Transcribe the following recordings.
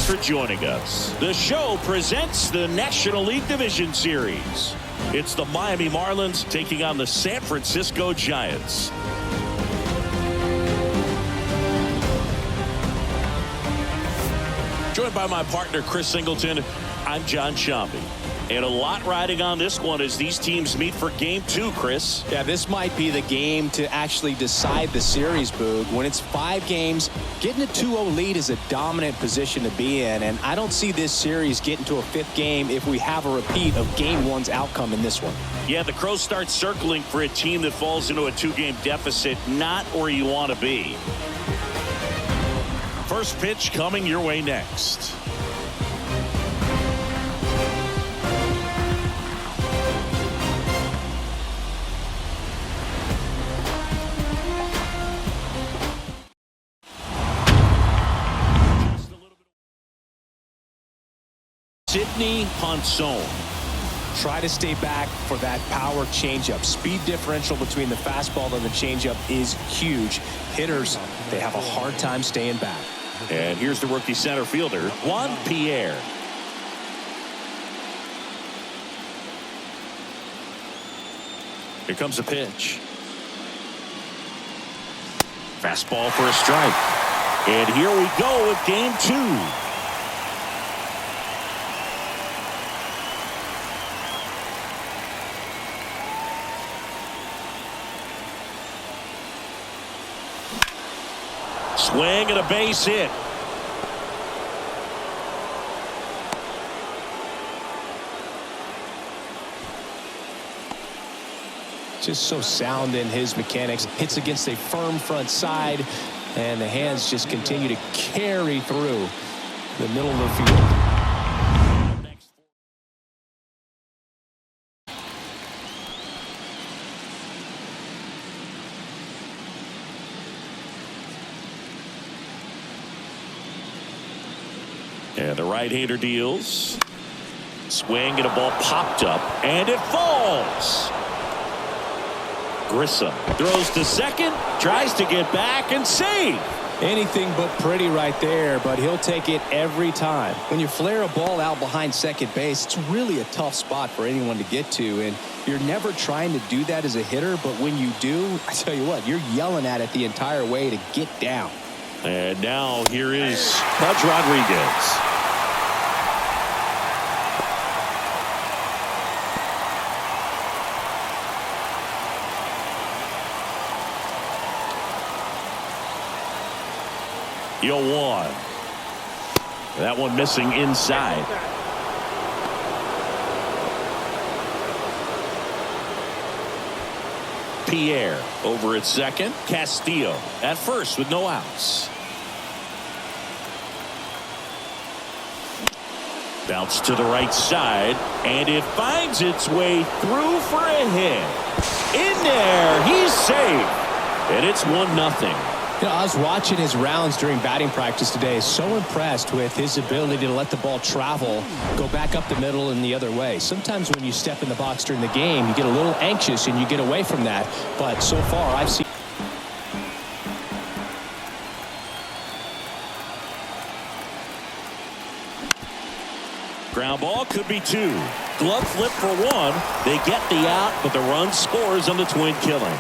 for joining us. The show presents the National League Division Series. It's the Miami Marlins taking on the San Francisco Giants. Joined by my partner, Chris Singleton, I'm John Shambi. And a lot riding on this one as these teams meet for Game 2, Chris. Yeah, this might be the game to actually decide the series, Boog. When it's 5 games, getting a 2-0 lead is a dominant position to be in. And I don't see this series getting to a 5th game if we have a repeat of Game 1's outcome in this one. Yeah, the Crows start circling for a team that falls into a 2-game deficit, not where you want to be. First pitch coming your way next. Sidney Ponson. Try to stay back for that power changeup. Speed differential between the fastball and the changeup is huge. Hitters, they have a hard time staying back. And here's the rookie center fielder, Juan Pierre. Here comes a pitch. Fastball for a strike. And here we go with Game 2. Swing and a base hit. Just so sound in his mechanics. Hits against a firm front side, and the hands just continue to carry through the middle of the field. And the right-hander deals. Swing and a ball popped up, and it falls. Grissom throws to second, tries to get back and save. Anything but pretty right there, but he'll take it every time. When you flare a ball out behind second base, it's really a tough spot for anyone to get to, and you're never trying to do that as a hitter, but when you do, I tell you what, you're yelling at it the entire way to get down. And now here is Pudge Rodriguez. Yo, 1. That one missing inside. Pierre over at second. Castillo at first with no outs. Bounce to the right side, and it finds its way through for a hit. In there, he's safe, and it's 1-0. You know, I was watching his rounds during batting practice today. So impressed with his ability to let the ball travel, go back up the middle and the other way. Sometimes when you step in the box during the game, you get a little anxious and you get away from that. But so far, I've seen. Ground ball could be 2. Glove flip for 1. They get the out, but the run scores on the twin killing.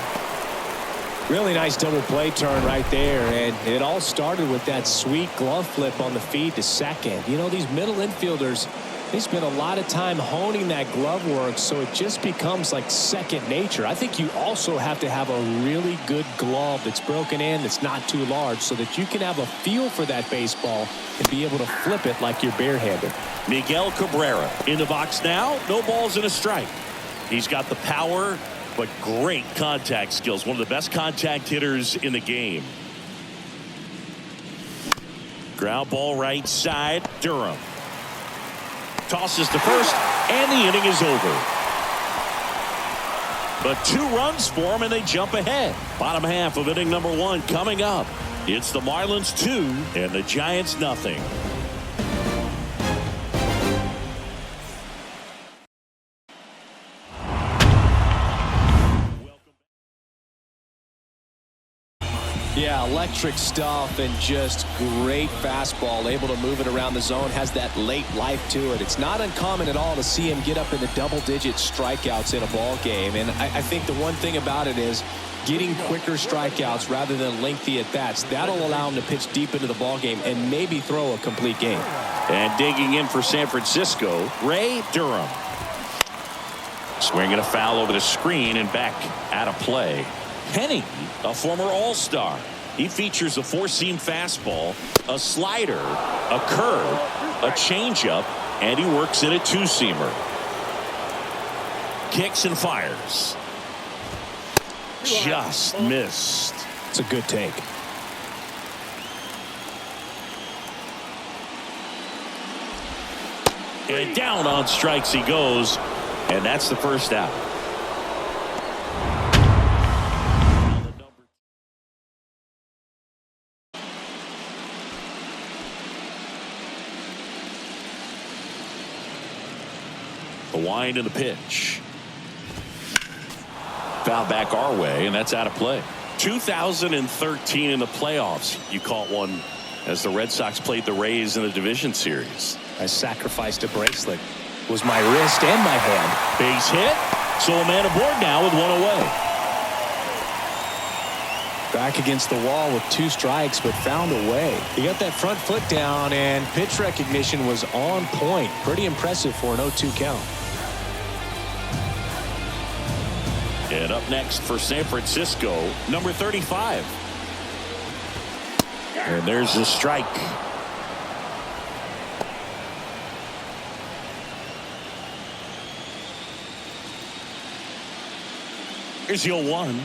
Really nice double play turn right there, and it all started with that sweet glove flip on the feed to second. You know, these middle infielders, they spend a lot of time honing that glove work, so it just becomes like second nature. I think you also have to have a really good glove that's broken in, that's not too large, so that you can have a feel for that baseball and be able to flip it like you're barehanded. Miguel Cabrera in the box now. No balls and a strike. He's got the power, but great contact skills. One of the best contact hitters in the game. Ground ball right side. Durham tosses to first, and the inning is over. But 2 runs for them, and they jump ahead. Bottom half of inning number 1 coming up. It's the Marlins 2 and the Giants nothing. Yeah, electric stuff and just great fastball, able to move it around the zone, has that late life to it. It's not uncommon at all to see him get up into double-digit strikeouts in a ball game. And I think the one thing about it is getting quicker strikeouts rather than lengthy at-bats. That'll allow him to pitch deep into the ball game and maybe throw a complete game. And digging in for San Francisco, Ray Durham. Swinging a foul over the screen and back out of play. Penny, a former All-Star. He features a four-seam fastball, a slider, a curve, a changeup, and he works in a two-seamer. Kicks and fires. Just missed. It's a good take. And down on strikes he goes, and that's the first out. The wind and the pitch. Foul back our way, and that's out of play. 2013 in the playoffs, you caught one as the Red Sox played the Rays in the division series. I sacrificed a bracelet. It was my wrist and my hand. Base hit. So a man aboard now with one away. Back against the wall with 2 strikes, but found a way. He got that front foot down, and pitch recognition was on point. Pretty impressive for an 0-2 count. And up next for San Francisco, number 35. And there's the strike. Here's the 0-1.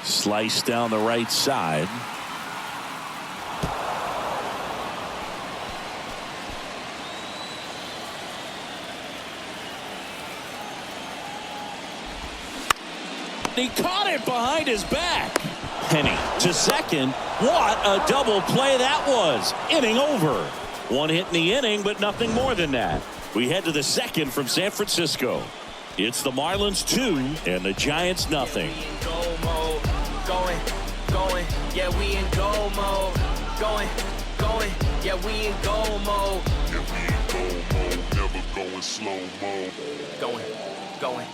Slice down the right side. He caught it behind his back. Penny to second. What a double play that was. Inning over. One hit in the inning, but nothing more than that. We head to the second from San Francisco. It's the Marlins 2 and the Giants nothing. Going, yeah, we in goal mode. Going, yeah, we in goal mode. Yeah, we in goal mode, never going slow mode. Going.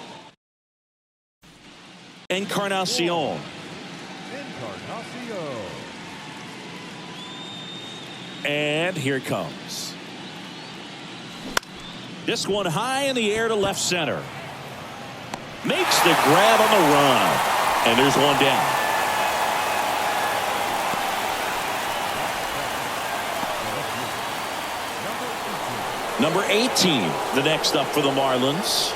Encarnacion. And here it comes. This one high in the air to left center. Makes the grab on the run. And there's one down. Number 18, the next up for the Marlins.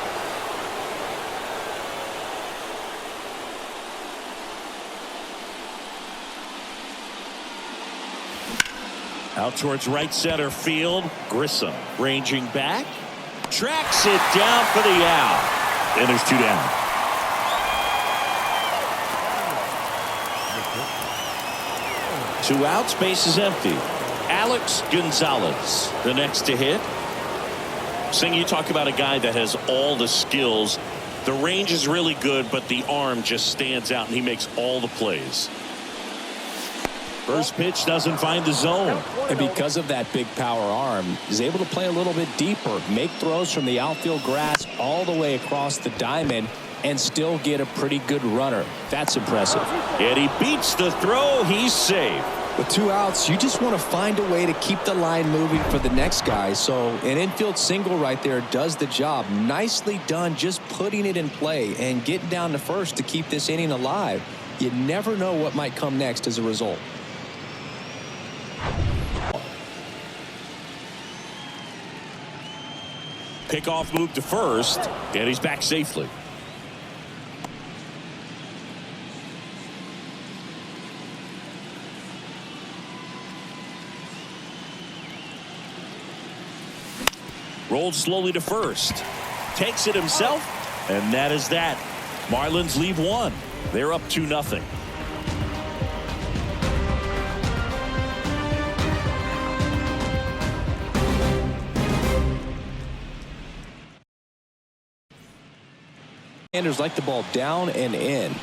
Out towards right center field. Grissom ranging back. Tracks it down for the out. And there's 2 down. Two outs, base is empty. Alex Gonzalez, the next to hit. Sing, you talk about a guy that has all the skills. The range is really good, but the arm just stands out, and he makes all the plays. First pitch doesn't find the zone. And because of that big power arm, he's able to play a little bit deeper, make throws from the outfield grass all the way across the diamond, and still get a pretty good runner. That's impressive. And he beats the throw. He's safe. With 2 outs, you just want to find a way to keep the line moving for the next guy. So an infield single right there does the job. Nicely done, just putting it in play and getting down to first to keep this inning alive. You never know what might come next as a result. Pickoff move to first, and he's back safely. Rolled slowly to first. Takes it himself, and that is that. Marlins leave 1. They're up 2-0. Sanders like the ball down and in.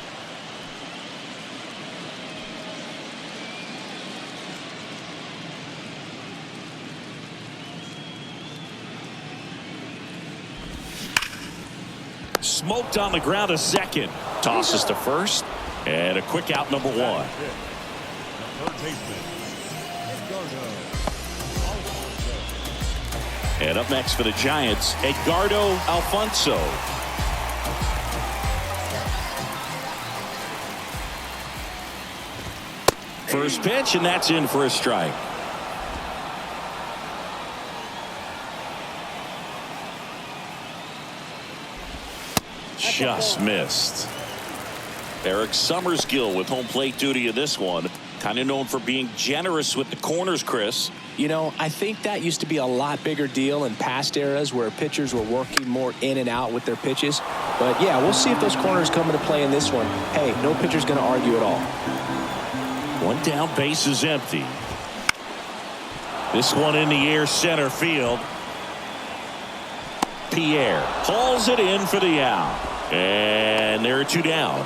smoked on the ground to second. Tosses to first. And a quick out, number one. And up next for the Giants, Edgardo Alfonso. First pitch, and that's in for a strike. Just missed. Eric Summersgill with home plate duty in this one. Kind of known for being generous with the corners, Chris. You know, I think that used to be a lot bigger deal in past eras where pitchers were working more in and out with their pitches. But, yeah, we'll see if those corners come into play in this one. Hey, no pitcher's going to argue at all. One down, base is empty. This one in the air, center field. Pierre hauls it in for the out. And there are two down.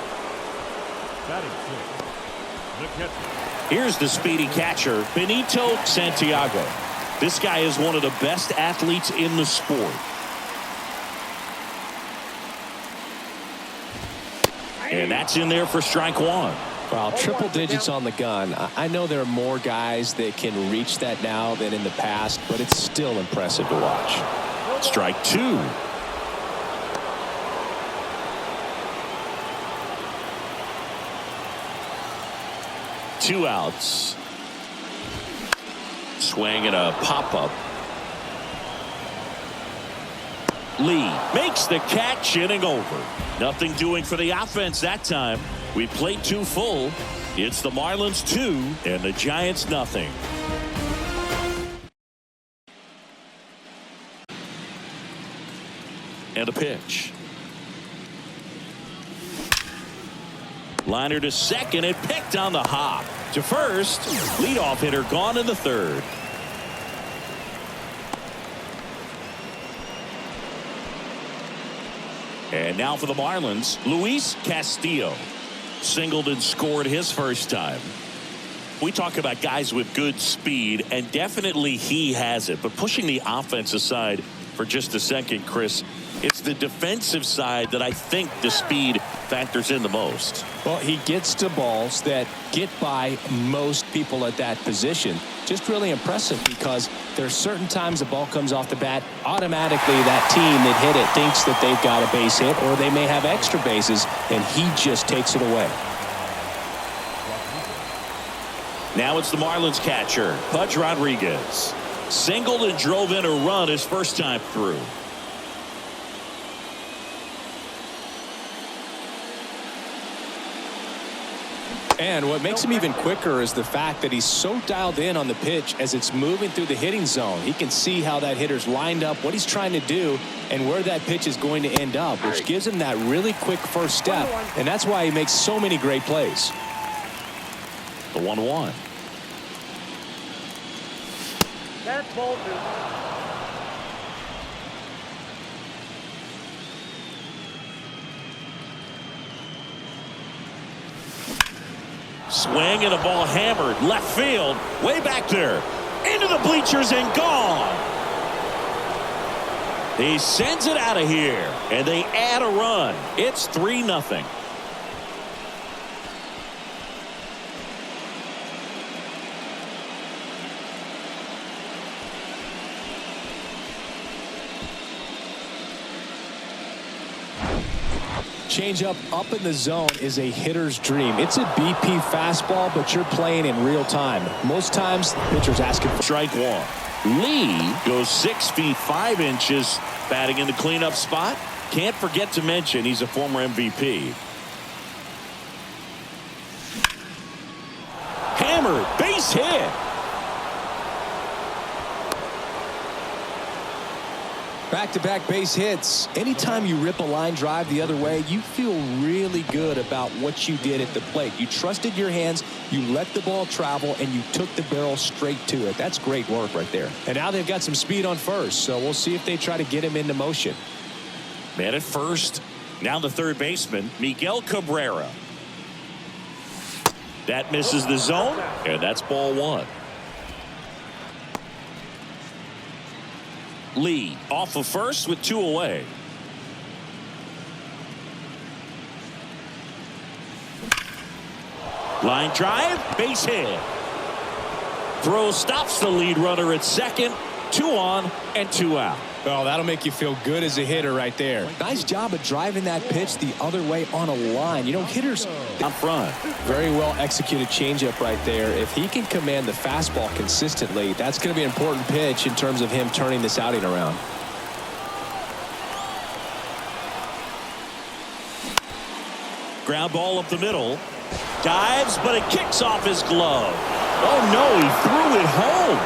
Here's the speedy catcher, Benito Santiago. This guy is one of the best athletes in the sport. And that's in there for strike one. Well, triple digits on the gun. I know there are more guys that can reach that now than in the past, but it's still impressive to watch. Strike two. Two outs. Swing and a pop-up. Lee makes the catch, inning over. Nothing doing for the offense that time. We played two full. It's the Marlins 2 and the Giants nothing. And a pitch. Liner to second and picked on the hop. To first, leadoff hitter gone in the third. And now for the Marlins, Luis Castillo. Singled and scored his first time. We talk about guys with good speed, and definitely he has it. But pushing the offense aside for just a second, Chris, it's the defensive side that I think the speed factors in the most. Well, he gets to balls that get by most people at that position. Just really impressive because there's certain times the ball comes off the bat, automatically that team that hit it thinks that they've got a base hit, or they may have extra bases, and he just takes it away. Now it's the Marlins catcher, Pudge Rodriguez. Singled and drove in a run his first time through. And what makes him even quicker is the fact that he's so dialed in on the pitch as it's moving through the hitting zone. He can see how that hitter's lined up, what he's trying to do, and where that pitch is going to end up, which gives him that really quick first step. And that's why he makes so many great plays. The 1-1. That's ball two. Swing and a ball hammered left field, way back there, into the bleachers and gone. He sends it out of here, and they add a run. It's 3-0. Changeup up in the zone is a hitter's dream. It's a BP fastball, but you're playing in real time. Most times, pitcher's asking for strike one. Lee goes 6 feet 5 inches, batting in the cleanup spot. Can't forget to mention he's a former MVP. Hammered, base hit. back-to-back base hits. Anytime you rip a line drive the other way, you feel really good about what you did at the plate. You trusted your hands, you let the ball travel, and you took the barrel straight to it. That's great work right there. And now they've got some speed on first, so we'll see if they try to get him into motion. Man at first. Now the third baseman, Miguel Cabrera. That misses the zone, and that's ball one. Lee off of first with 2 away. Line drive, base hit. Throw stops the lead runner at second. 2 on and 2 out. Oh, that'll make you feel good as a hitter right there. Nice job of driving that pitch the other way on a line. You know, hitters Up front. very well executed changeup right there. If he can command the fastball consistently, that's going to be an important pitch in terms of him turning this outing around. Ground ball up the middle. Dives, but it kicks off his glove. Oh, no, he threw it home.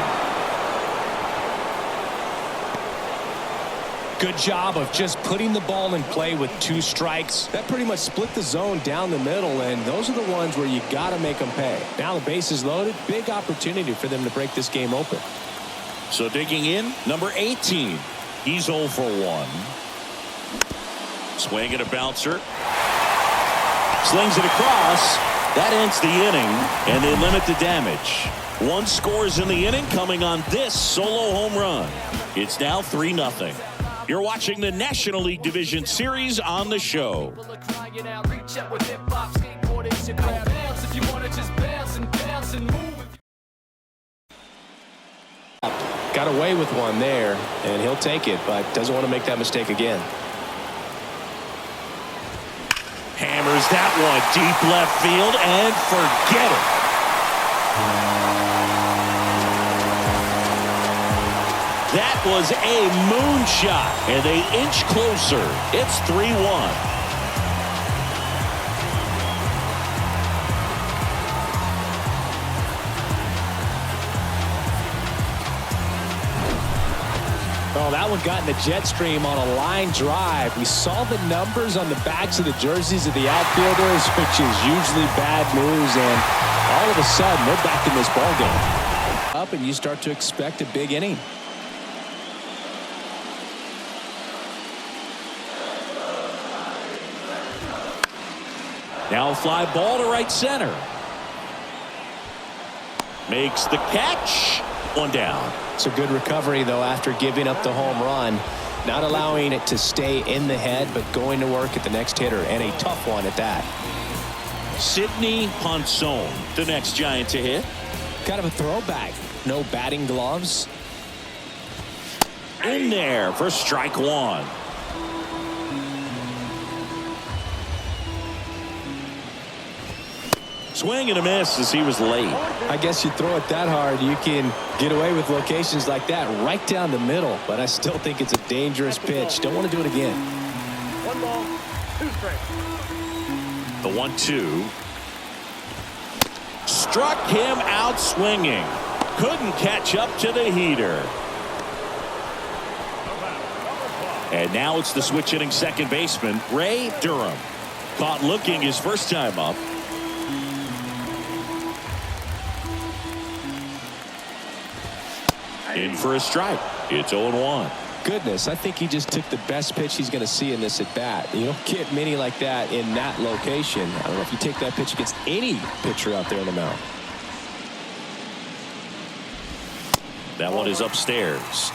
Good job of just putting the ball in play with 2 strikes. That pretty much split the zone down the middle, and those are the ones where you got to make them pay. Now the base is loaded. Big opportunity for them to break this game open. So digging in, number 18. He's 0 for 1. Swing and a bouncer. Slings it across. That ends the inning, and they limit the damage. 1 scores in the inning coming on this solo home run. It's now 3-0. You're watching the National League Division Series on the show. Got away with one there, and he'll take it, but doesn't want to make that mistake again. Hammers that one deep left field and forget it. That was a moonshot, and they inch closer. It's 3-1. Oh, that one got in the jet stream on a line drive. We saw the numbers on the backs of the jerseys of the outfielders, which is usually bad news, and all of a sudden they're back in this ballgame. Up, and you start to expect a big inning. Now a fly ball to right center. Makes the catch. 1 down. It's a good recovery, though, after giving up the home run. Not allowing it to stay in the head, but going to work at the next hitter, and a tough one at that. Sidney Ponson, the next Giant to hit. Kind of a throwback. No batting gloves. In there for strike 1. Swing and a miss as he was late. I guess you throw it that hard, you can get away with locations like that right down the middle, but I still think it's a dangerous pitch. Don't want to do it again. 1 ball, 2 strikes. The 1-2. Struck him out swinging. Couldn't catch up to the heater. And now it's the switch hitting second baseman, Ray Durham. Caught looking his first time up. In for a strike. It's 0-1. Goodness, I think he just took the best pitch he's going to see in this at bat. You don't get many like that in that location. I don't know if you take that pitch against any pitcher out there on the mound. That one is upstairs.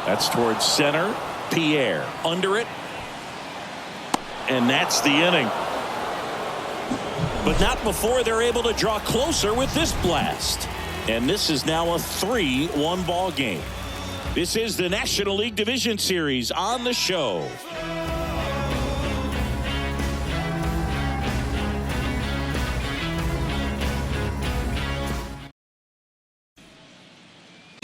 That's towards center. Pierre under it. And that's the inning. But not before they're able to draw closer with this blast. And this is now a 3-1 ball game. This is the National League Division Series on the show.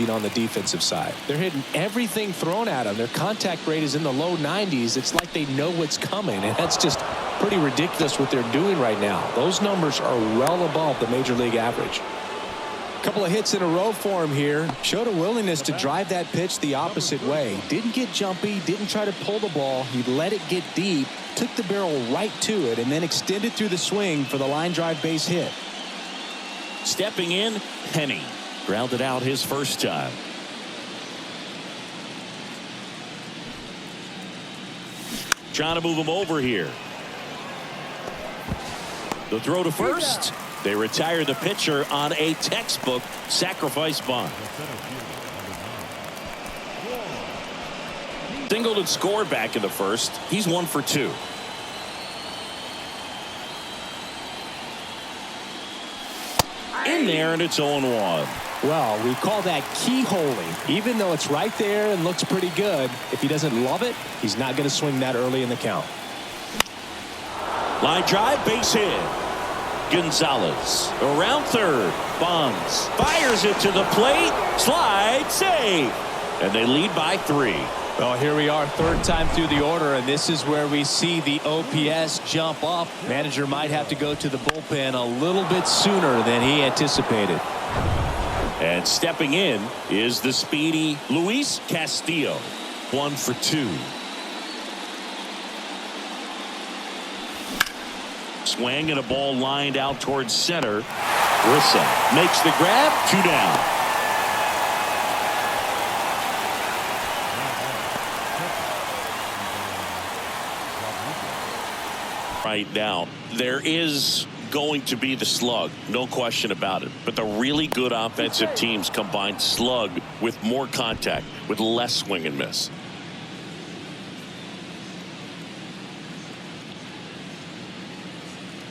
On the defensive side, they're hitting everything thrown at them. Their contact rate is in the low 90s. It's like they know what's coming, and that's just pretty ridiculous what they're doing right now. Those numbers are well above the major league average. A couple of hits in a row for him here. Showed a willingness to drive that pitch the opposite way. Didn't get jumpy, didn't try to pull the ball. He let it get deep, took the barrel right to it, and then extended through the swing for the line drive base hit. Stepping in, Penny. Grounded out his first time. Trying to move him over here. The throw to first. They retire the pitcher on a textbook sacrifice bunt. singled and scored back in the first. He's 1 for 2. In there, and it's 0-1. Well, we call that keyholing. Even though it's right there and looks pretty good, if he doesn't love it, he's not going to swing that early in the count. Line drive, base hit. Gonzalez around third. Bonds fires it to the plate. Slide, save. And they lead by 3. Well, here we are, third time through the order, and this is where we see the OPS jump up. Manager might have to go to the bullpen a little bit sooner than he anticipated. And stepping in is the speedy Luis Castillo. 1 for 2. Swing and a ball lined out towards center. Rissa makes the grab. 2 down. Right now, there is going to be the slug, no question about it. But the really good offensive teams combine slug with more contact, with less swing and miss.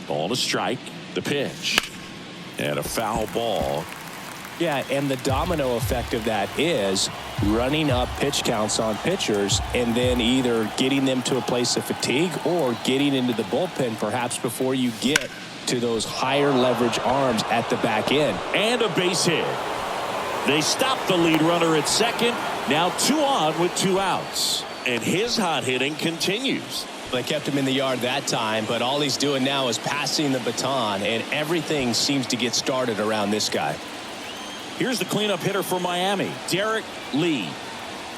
Ball to strike, the pitch, and a foul ball. Yeah, and the domino effect of that is running up pitch counts on pitchers and then either getting them to a place of fatigue or getting into the bullpen perhaps before you get to those higher leverage arms at the back end. And a base hit. They stop the lead runner at second. Now 2 on with 2 outs. And his hot hitting continues. They kept him in the yard that time, but all he's doing now is passing the baton, and everything seems to get started around this guy. Here's the cleanup hitter for Miami, Derek Lee.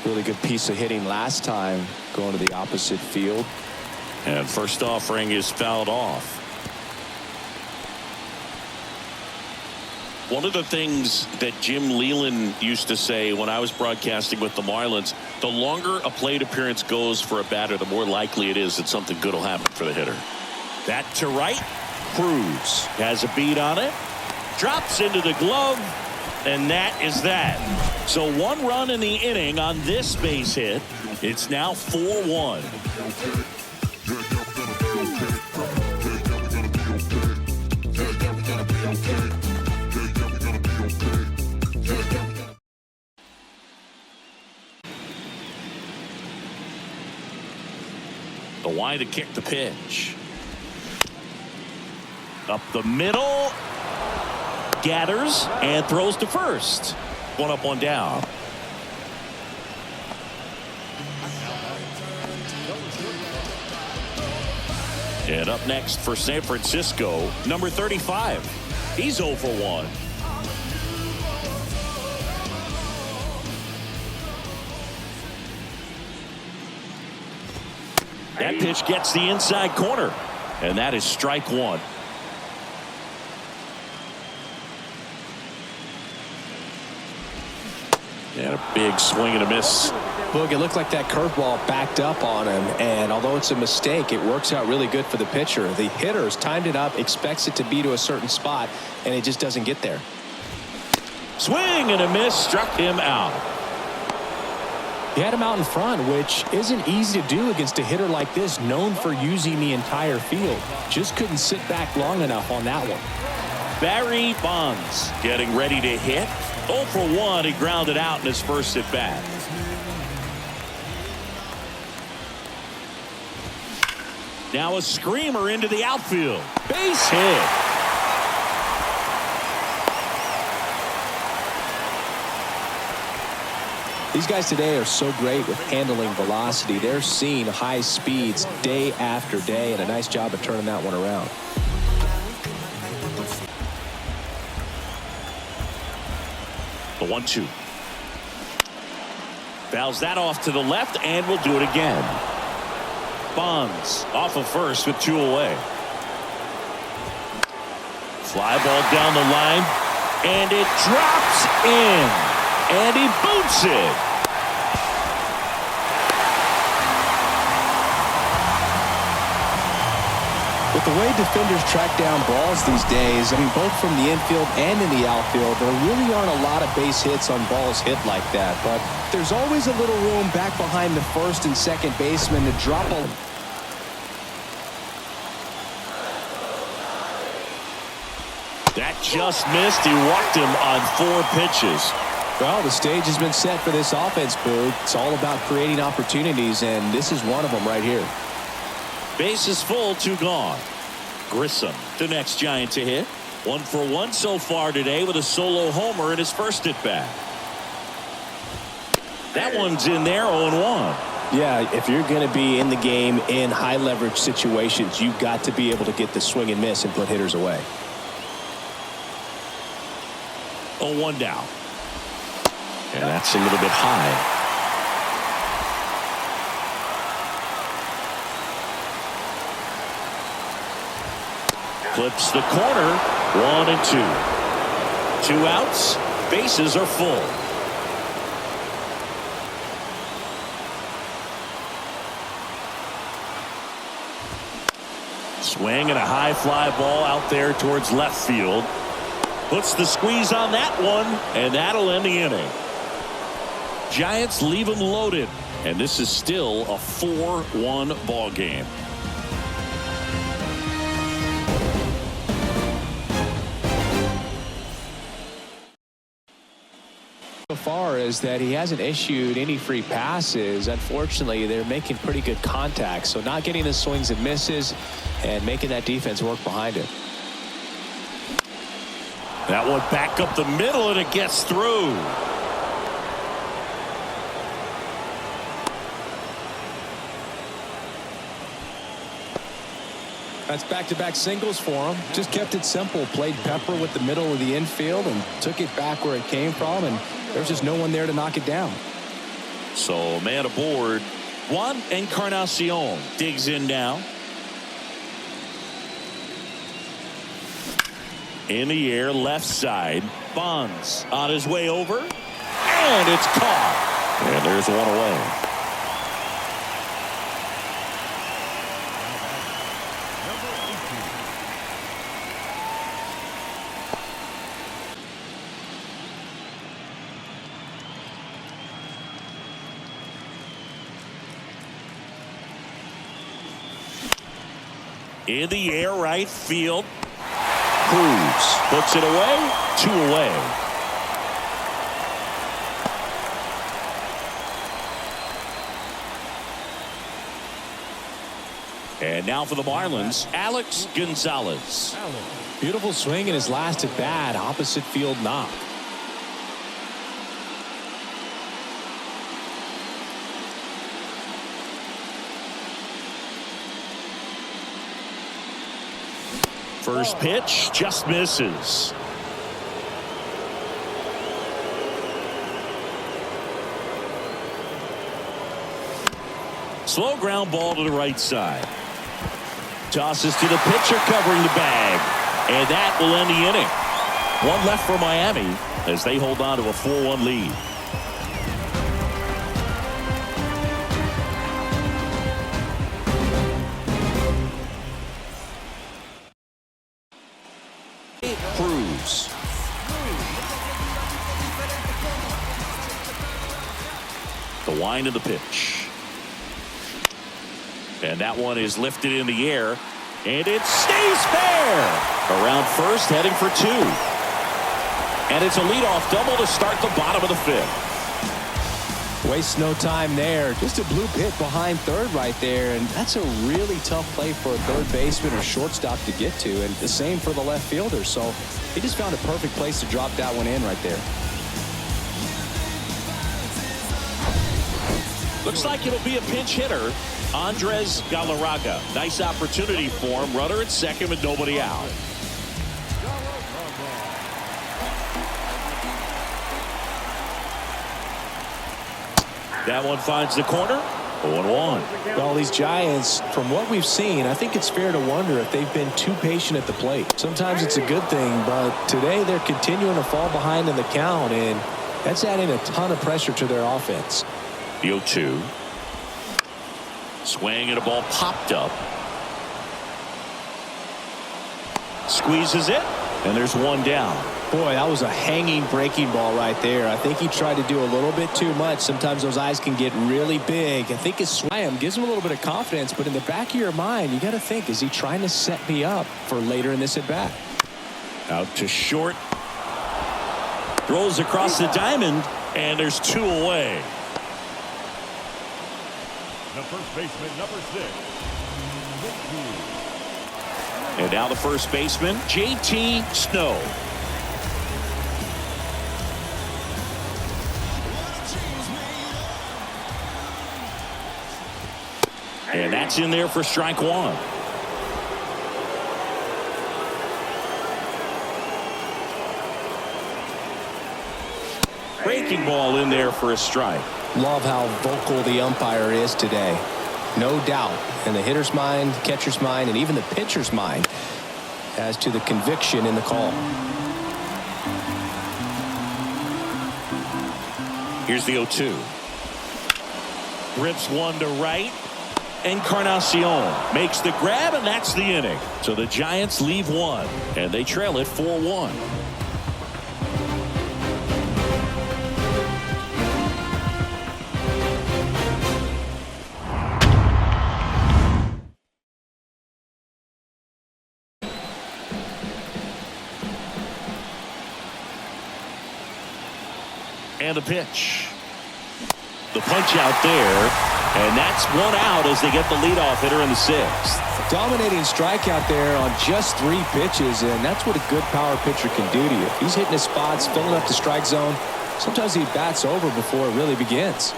Really good piece of hitting last time, going to the opposite field. And first offering is fouled off. One of the things that Jim Leland used to say when I was broadcasting with the Marlins, the longer a plate appearance goes for a batter, the more likely it is that something good will happen for the hitter. That to right. Cruz has a beat on it. Drops into the glove. And that is that. So 1 run in the inning on this base hit. It's now 4-1. The wide to kick the pitch. Up the middle. Gathers and throws to first. 1 up, 1 down. And up next for San Francisco, number 35. He's 0 for 1. That pitch gets the inside corner, and that is strike 1. And a big swing and a miss. Look, it looked like that curveball backed up on him, and although it's a mistake, it works out really good for the pitcher. The hitter's timed it up, expects it to be to a certain spot, and it just doesn't get there. Swing and a miss, struck him out. He had him out in front, which isn't easy to do against a hitter like this, known for using the entire field. Just couldn't sit back long enough on that one. Barry Bonds getting ready to hit. 0 for 1, he grounded out in his first at bat. Now a screamer into the outfield. Base hit. These guys today are so great with handling velocity. They're seeing high speeds day after day, and a nice job of turning that one around. The 1-2. Fouls that off to the left, and will do it again. Bonds off of first with 2 away. Fly ball down the line, and it drops in, and he boots it. With the way defenders track down balls these days, I mean, both from the infield and in the outfield, there really aren't a lot of base hits on balls hit like that. But there's always a little room back behind the first and second baseman to drop a... That just missed. He walked him on 4 pitches. Well, the stage has been set for this offense, Boo. It's all about creating opportunities, and this is one of them right here. Base is full, 2 gone. Grissom, the next Giant to hit. 1 for 1 so far today with a solo homer in his first at bat. That one's in there, 0-1. Yeah, if you're going to be in the game in high leverage situations, you've got to be able to get the swing and miss and put hitters away. 0-1 down. And that's a little bit high. Clips the corner. 1 and 2. 2 outs. Bases are full. Swing and a high fly ball out there towards left field. Puts the squeeze on that one, and that'll end the inning. Giants leave them loaded, and this is still a 4-1 ball game. So far as that he hasn't issued any free passes. Unfortunately, they're making pretty good contact, so not getting the swings and misses and making that defense work behind it. That one back up the middle, and it gets through. That's back-to-back singles for him. Just kept it simple. Played pepper with the middle of the infield and took it back where it came from, and there's just no one there to knock it down. So man aboard. Juan Encarnacion digs in now. In the air, left side. Bonds on his way over. And it's caught. And there's one away. In the air, right field. Cruz puts it away. 2 away. And now for the Marlins, Alex Gonzalez. Beautiful swing in his last at bat. Opposite field knock. First pitch just misses. Slow ground ball to the right side. Tosses to the pitcher covering the bag. And that will end the inning. 1 left for Miami as they hold on to a 4-1 lead. Cruz. The wind of the pitch. And that one is lifted in the air. And it stays fair. Around first, heading for 2. And it's a leadoff double to start the bottom of the 5th. Waste no time there. Just a blue pit behind third right there, and that's a really tough play for a third baseman or shortstop to get to, and the same for the left fielder. So he just found a perfect place to drop that one in right there. Looks like it'll be a pinch hitter. Andres Galarraga. Nice opportunity for him. Runner at second with nobody out. That one finds the corner. 0-1. Well, these Giants, from what we've seen, I think it's fair to wonder if they've been too patient at the plate. Sometimes it's a good thing, but today they're continuing to fall behind in the count, and that's adding a ton of pressure to their offense. The 0-2. Swing and a ball popped up. Squeezes it, and there's one down. Boy, that was a hanging breaking ball right there. I think he tried to do a little bit too much. Sometimes those eyes can get really big. I think his swam gives him a little bit of confidence, but in the back of your mind, you got to think, is he trying to set me up for later in this at bat? Out to short. Throws across the diamond, and there's 2 away. The first baseman, number 6. And now the first baseman, JT Snow. And that's in there for strike 1. Breaking ball in there for a strike. Love how vocal the umpire is today. No doubt in the hitter's mind, catcher's mind, and even the pitcher's mind as to the conviction in the call. Here's the 0-2. Rips one to right. Encarnacion makes the grab, and that's the inning. So the Giants leave 1, and they trail it 4-1. And the pitch. The punch out there, and that's 1 out as they get the leadoff hitter in the 6th. Dominating strikeout there on just 3 pitches, and that's what a good power pitcher can do to you. He's hitting his spots, filling up the strike zone. Sometimes he bats over before it really begins.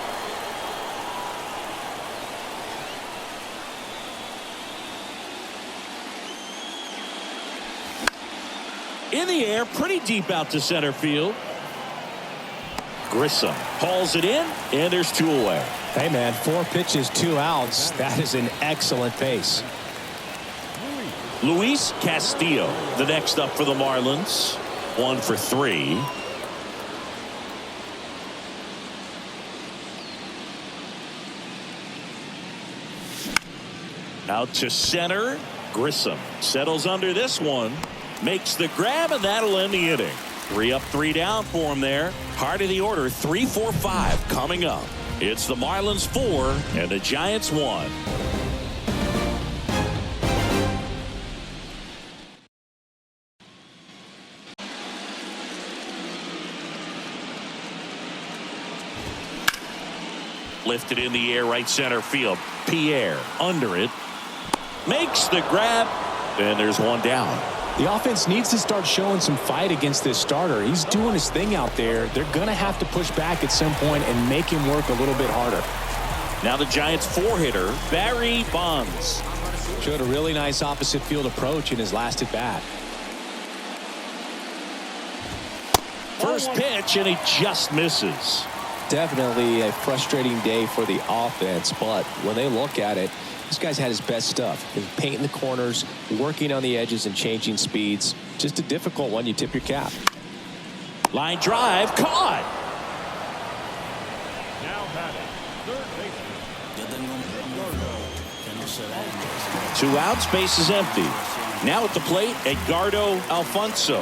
In the air, pretty deep out to center field. Grissom hauls it in, and there's 2 away. Hey, man, 4 pitches, 2 outs. That is an excellent pace. Luis Castillo, the next up for the Marlins. 1 for 3. Out to center. Grissom settles under this one. Makes the grab, and that'll end the inning. 3 up, 3 down for him there. Heart of the order, 3, 4, 5 coming up. It's the Marlins 4 and the Giants 1. Lifted in the air, right center field. Pierre under it. Makes the grab, and there's 1 down. The offense needs to start showing some fight against this starter. He's doing his thing out there. They're going to have to push back at some point and make him work a little bit harder. Now the Giants 4-hitter, Barry Bonds. Showed a really nice opposite field approach in his last at bat. First pitch, and he just misses. Definitely a frustrating day for the offense, but when they look at it, this guy's had his best stuff. He's painting the corners, working on the edges, and changing speeds. Just a difficult one. You tip your cap. Line drive, caught. Now batting, third baseman. 2 outs, base is empty. Now at the plate, Edgardo Alfonso.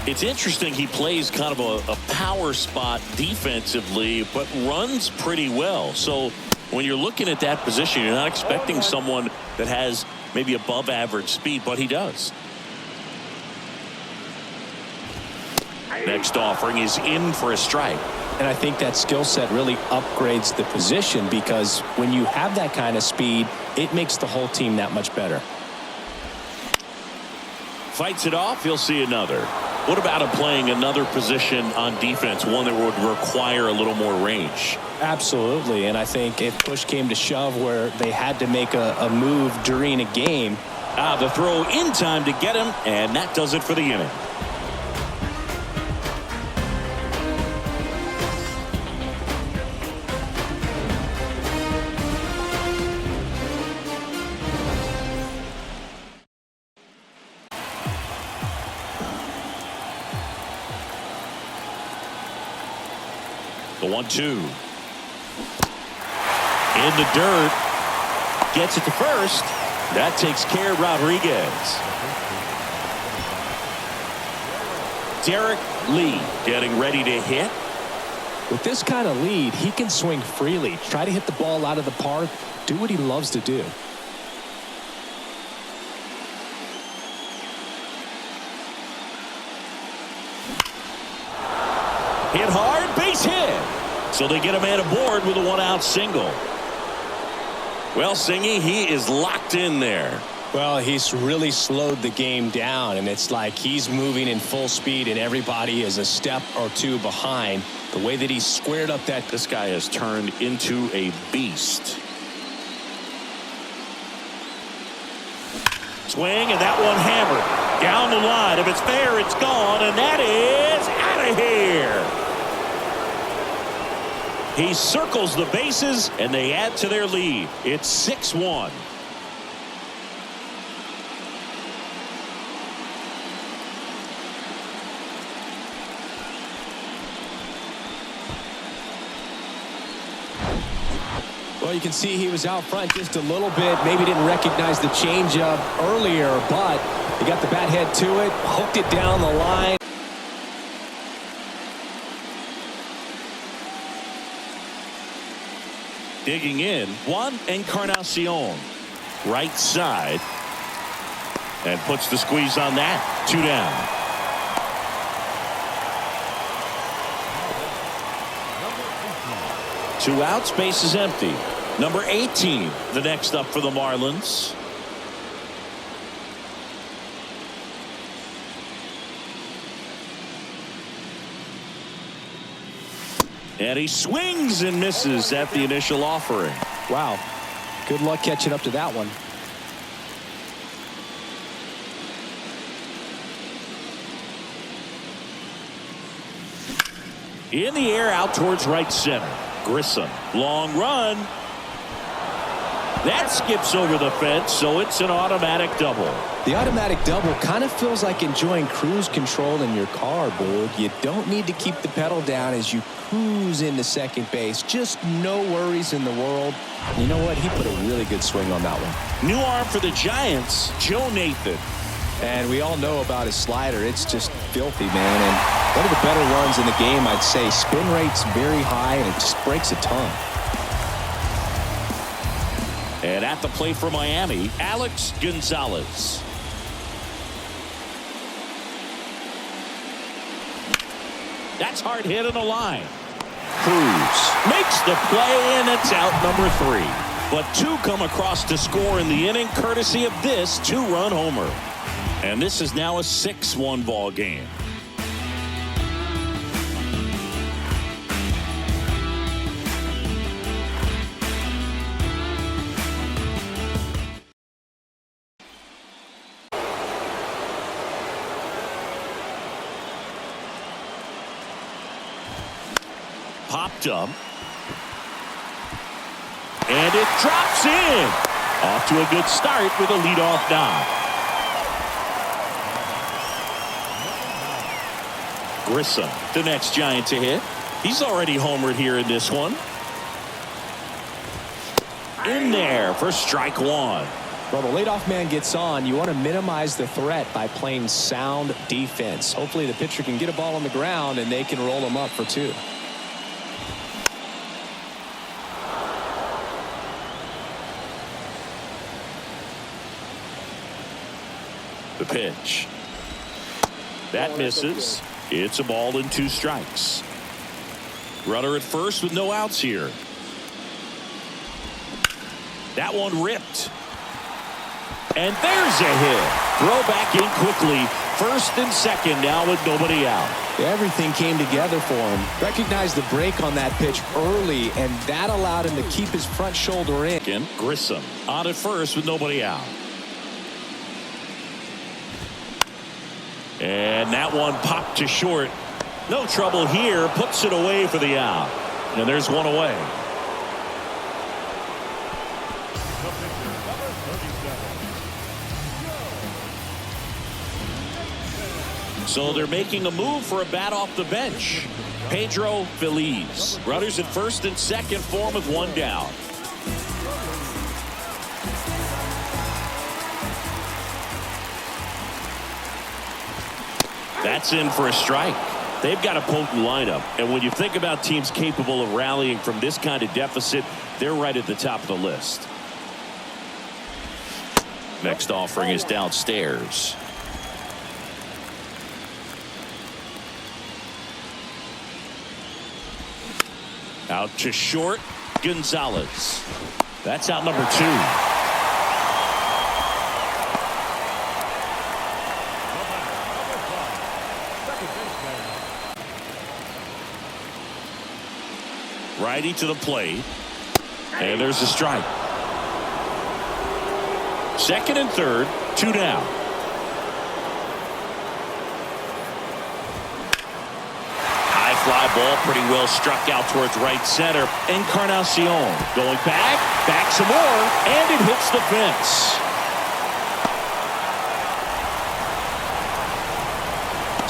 It's interesting, he plays kind of a power spot defensively, but runs pretty well. So when you're looking at that position, you're not expecting someone that has maybe above average speed, but he does. Next offering is in for a strike. And I think that skill set really upgrades the position, because when you have that kind of speed, it makes the whole team that much better. Fights it off, he'll see another. What about him playing another position on defense, one that would require a little more range? Absolutely, and I think if push came to shove where they had to make a move during a game. The throw in time to get him, and that does it for the inning. The 1-2. In the dirt. Gets it to first. That takes care of Rodriguez. Derek Lee getting ready to hit. With this kind of lead, he can swing freely, try to hit the ball out of the park, do what he loves to do. Hit hard, base hit. So they get a man aboard with a one-out single. Well, Singy, he is locked in there. Well, he's really slowed the game down, and it's like he's moving in full speed, and everybody is a step or two behind. The way that he's squared up that. This guy has turned into a beast. Swing, and that one hammered. Down the line. If it's fair, it's gone, and that is out of here. He circles the bases, and they add to their lead. It's 6-1. Well, you can see he was out front just a little bit. Maybe didn't recognize the changeup earlier, but he got the bat head to it, hooked it down the line. Digging in, Juan Encarnacion, right side, and puts the squeeze on that. 2 down. Two outs, base is empty. Number 18, the next up for the Marlins. And he swings and misses at the initial offering. Wow. Good luck catching up to that one. In the air out towards right center. Grissom. Long run. That skips over the fence, so it's an automatic double. The automatic double kind of feels like enjoying cruise control in your car, Boog. You don't need to keep the pedal down as you cruise into second base. Just no worries in the world. You know what? He put a really good swing on that one. New arm for the Giants, Joe Nathan. And we all know about his slider. It's just filthy, man. And one of the better runs in the game, I'd say. Spin rate's very high, and it just breaks a ton. And at the plate for Miami, Alex Gonzalez. That's hard hit on the line. Cruz makes the play, and it's out number 3. But 2 come across to score in the inning, courtesy of this 2-run homer. And this is now a 6-1 ball game. Popped up. And it drops in. Off to a good start with a leadoff knock. Grissom, the next Giant to hit. He's already homered here in this one. In there for strike 1. Well, the leadoff man gets on. You want to minimize the threat by playing sound defense. Hopefully the pitcher can get a ball on the ground and they can roll him up for 2. The pitch. That misses. It's a ball and 2 strikes. Runner at first with no outs here. That one ripped. And there's a hit. Throw back in quickly. First and second now with nobody out. Everything came together for him. Recognized the break on that pitch early, and that allowed him to keep his front shoulder in. Again, Grissom on at first with nobody out. And that one popped to short. No trouble here. Puts it away for the out. And there's one away. So they're making a move for a bat off the bench. Pedro Feliz. Runners at first and second for him with 1 down. That's in for a strike. They've got a potent lineup, and when you think about teams capable of rallying from this kind of deficit, they're right at the top of the list. Next offering is downstairs. Out to short, Gonzalez. That's out number 2. Righty to the plate. And there's a strike. Second and third, 2 down. High fly ball, pretty well struck out towards right center. Encarnacion going back some more, and it hits the fence.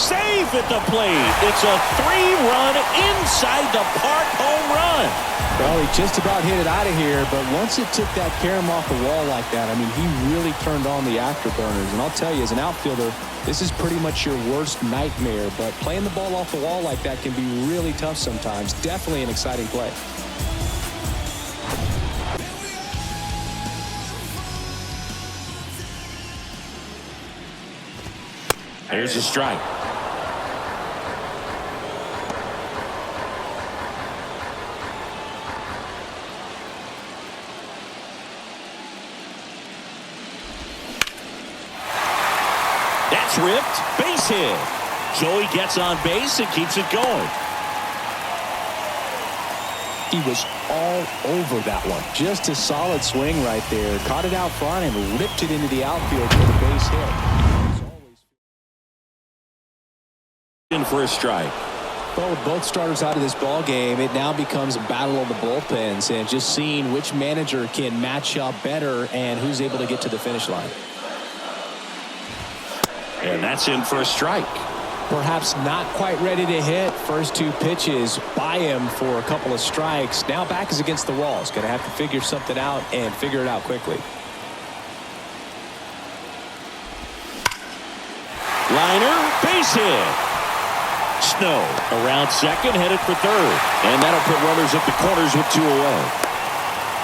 Safe at the plate. It's a 3-run inside the park home run. Well, he just about hit it out of here, but once it took that carom off the wall like that, I mean, he really turned on the afterburners. And I'll tell you, as an outfielder, this is pretty much your worst nightmare. But playing the ball off the wall like that can be really tough sometimes. Definitely an exciting play. There's a strike. That's ripped. Base hit. Joey gets on base and keeps it going. He was all over that one. Just a solid swing right there. Caught it out front and ripped it into the outfield for the base hit. In for a strike. Well, with both starters out of this ball game, it now becomes a battle of the bullpens and just seeing which manager can match up better and who's able to get to the finish line. And that's in for a strike. Perhaps not quite ready to hit. First 2 pitches by him for a couple of strikes. Now back is against the wall. He's going to have to figure something out and figure it out quickly. Liner, base hit. Snow around second, headed for third. And that'll put runners at the corners with 2 away.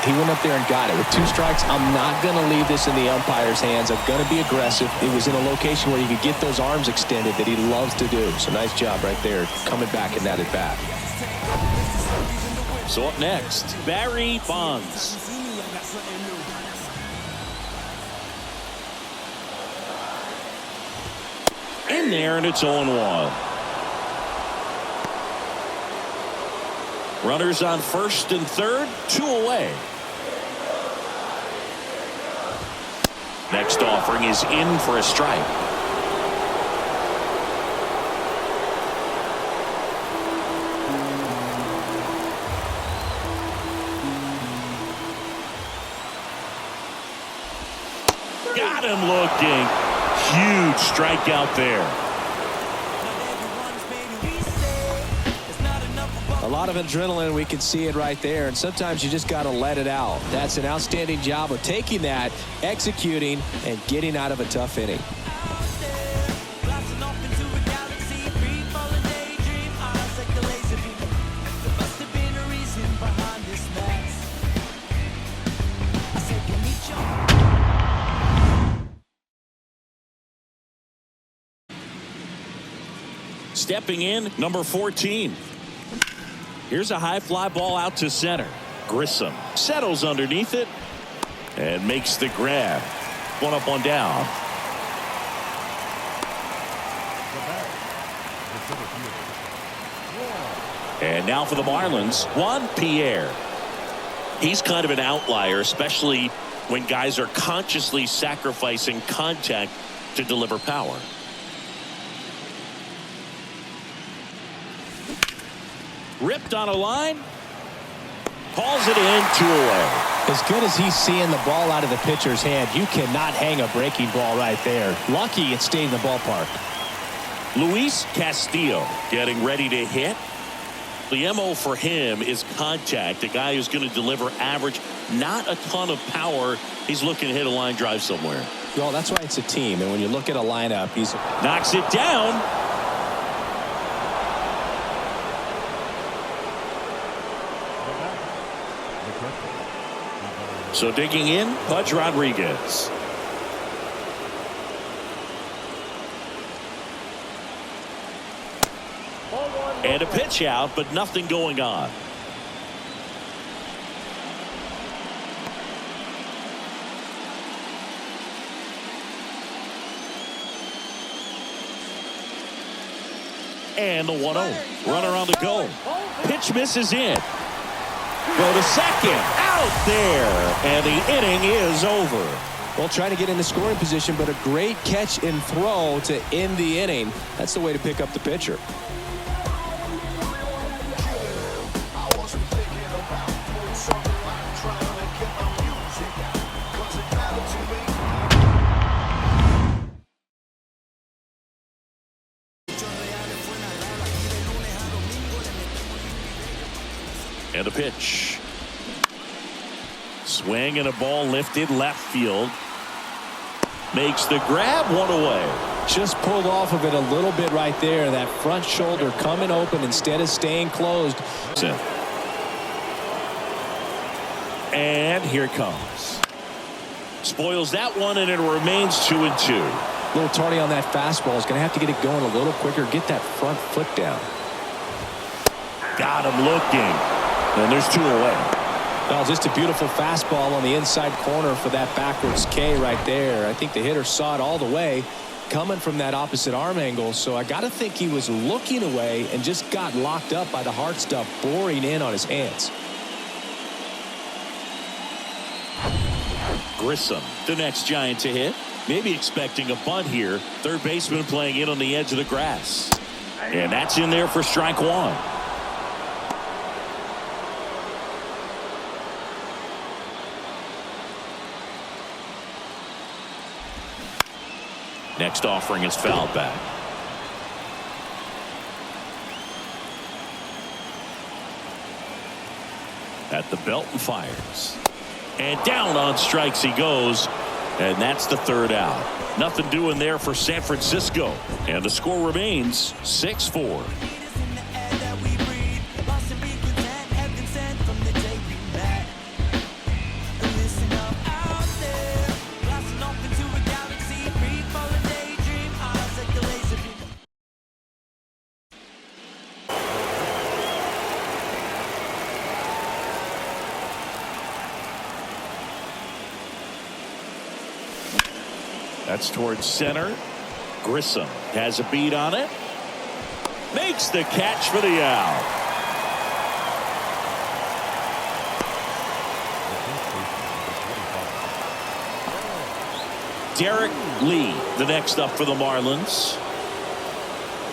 He went up there and got it. With 2 strikes, I'm not going to leave this in the umpire's hands. I'm going to be aggressive. It was in a location where you could get those arms extended that he loves to do. So nice job right there, coming back in that at bat. So up next, Barry Bonds. In there, and it's 0-1. Runners on first and third, 2 away. Next offering is in for a strike. Got him looking. Huge strikeout there. A lot of adrenaline, we can see it right there, and sometimes you just got to let it out. That's an outstanding job of taking that, executing, and getting out of a tough inning. Stepping in, number 14. Here's a high fly ball out to center. Grissom settles underneath it and makes the grab. 1 up, 1 down. And now for the Marlins, Juan Pierre. He's kind of an outlier, especially when guys are consciously sacrificing contact to deliver power. Ripped on a line. Calls it in, 2 away. As good as he's seeing the ball out of the pitcher's hand, you cannot hang a breaking ball right there. Lucky it stayed in the ballpark. Luis Castillo getting ready to hit. The MO for him is contact. A guy who's going to deliver average, not a ton of power. He's looking to hit a line drive somewhere. Well, that's why it's a team. And when you look at a lineup, he's knocks it down. careful. So digging in, Pudge Rodriguez. And a pitch out, but nothing going on. And the 1-0. Runner on the go. Pitch misses in. Go to second. Out there. And the inning is over. Well, trying to get into scoring position, but a great catch and throw to end the inning. That's the way to pick up the pitcher. And a pitch. Swing and a ball lifted left field. Makes the grab, one away. Just pulled off of it a little bit right there. That front shoulder coming open instead of staying closed. And here it comes. Spoils that one, and it remains 2-2. A little tardy on that fastball. Is going to have to get it going a little quicker. Get that front foot down. Got him looking. And there's 2 away. Well, just a beautiful fastball on the inside corner for that backwards K right there. I think the hitter saw it all the way coming from that opposite arm angle. So I got to think he was looking away and just got locked up by the hard stuff boring in on his hands. Grissom, the next Giant to hit. Maybe expecting a bunt here. Third baseman playing in on the edge of the grass. And that's in there for strike 1. Next offering is fouled back. At the belt and fires. And down on strikes he goes. And that's the 3rd out. Nothing doing there for San Francisco. And the score remains 6-4. That's towards center. Grissom has a beat on it. Makes the catch for the out. Derek Lee, the next up for the Marlins.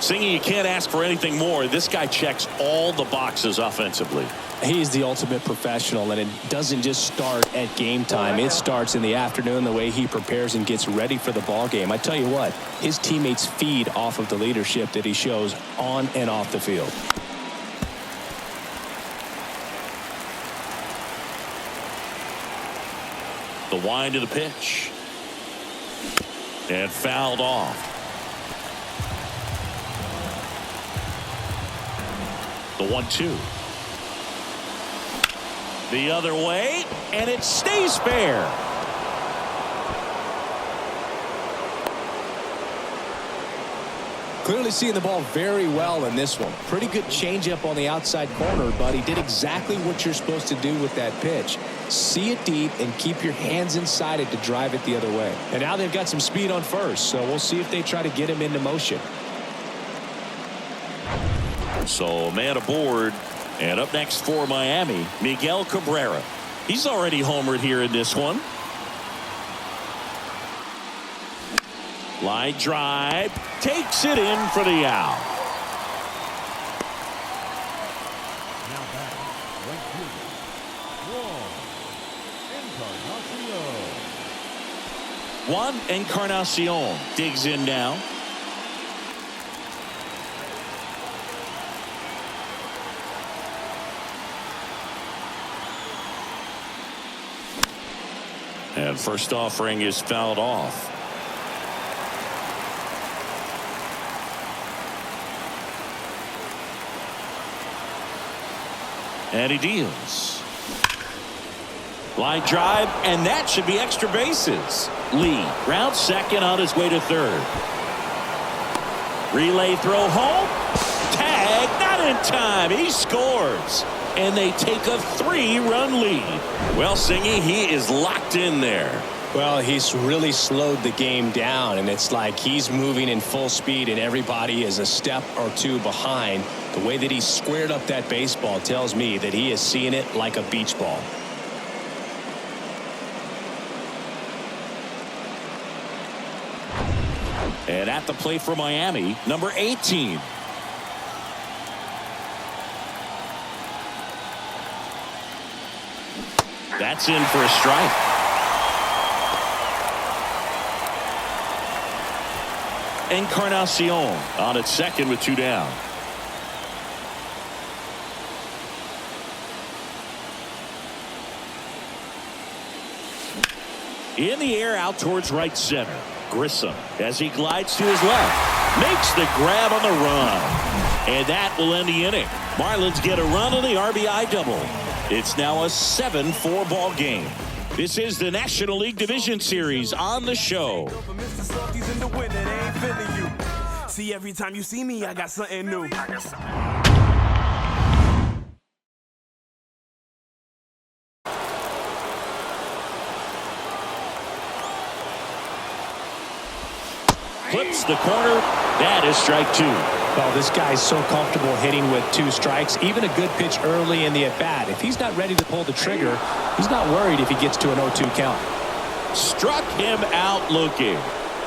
Singing, you can't ask for anything more. This guy checks all the boxes offensively. He's the ultimate professional, and it doesn't just start at game time. It starts in the afternoon, the way he prepares and gets ready for the ball game. I tell you what, his teammates feed off of the leadership that he shows on and off the field. The wind of the pitch. And fouled off. The 1-2. The other way, and it stays fair. Clearly seeing the ball very well in this one. Pretty good changeup on the outside corner, but he did exactly what you're supposed to do with that pitch. See it deep and keep your hands inside it to drive it the other way. And now they've got some speed on first, so we'll see if they try to get him into motion. So man aboard, and up next for Miami, Miguel Cabrera. He's already homered here in this one. Line drive, takes it in for the out. Now batting, right fielder, Juan Encarnacion digs in now. And first offering is fouled off. And he deals. Line drive, and that should be extra bases. Lee rounds second on his way to third. Relay throw home. Tag, not in time. He scores. And they take a 3-run lead. Well, Singy, he is locked in there. Well, he's really slowed the game down, and it's like he's moving in full speed, and everybody is a step or two behind. The way that he squared up that baseball tells me that he is seeing it like a beach ball. And at the plate for Miami, number 18. That's in for a strike. Encarnacion on at second with 2 down. In the air out towards right center. Grissom as he glides to his left. Makes the grab on the run. And that will end the inning. Marlins get a run on the RBI double. It's now a 7-4 ball game. This is the National League Division Series on the show. See, every time you see me, I got something new. Flips the corner. That is strike 2. Well, this guy's so comfortable hitting with 2 strikes. Even a good pitch early in the at-bat. If he's not ready to pull the trigger, he's not worried if he gets to an 0-2 count. Struck him out looking.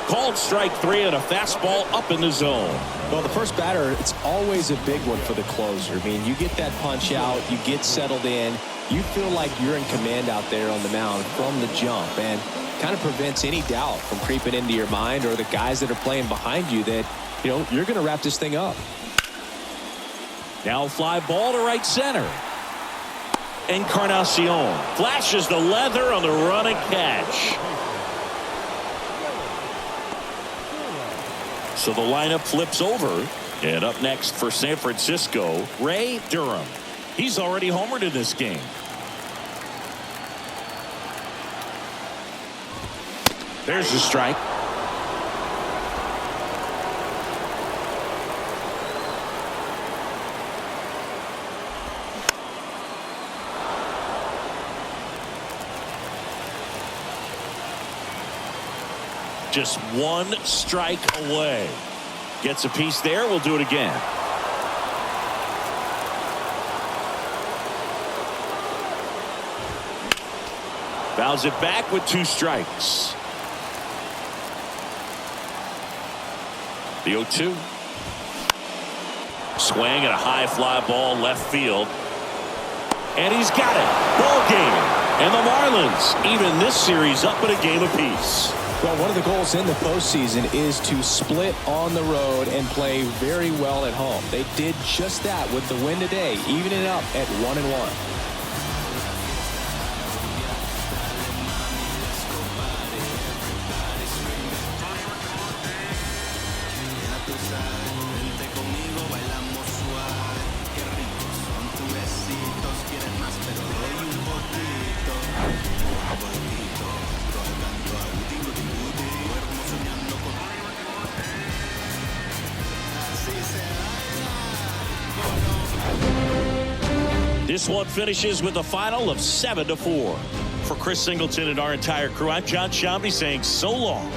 Called strike 3 and a fastball up in the zone. Well, the first batter, it's always a big one for the closer. I mean, you get that punch out, you get settled in, you feel like you're in command out there on the mound from the jump, and kind of prevents any doubt from creeping into your mind or the guys that are playing behind you that, you know, you're going to wrap this thing up. Now fly ball to right center. Encarnacion flashes the leather on the running catch. So the lineup flips over. And up next for San Francisco, Ray Durham. He's already homered in this game. There's the strike. Just 1 strike away. Gets a piece there. We'll do it again. Fouls it back with 2 strikes. The 0-2. Swing and a high fly ball left field. And he's got it. Ball game. And the Marlins even this series up in a game apiece. Well, one of the goals in the postseason is to split on the road and play very well at home. They did just that with the win today, evening it up at 1-1. This one finishes with a final of 7-4. For Chris Singleton and our entire crew, I'm John Shambi saying so long.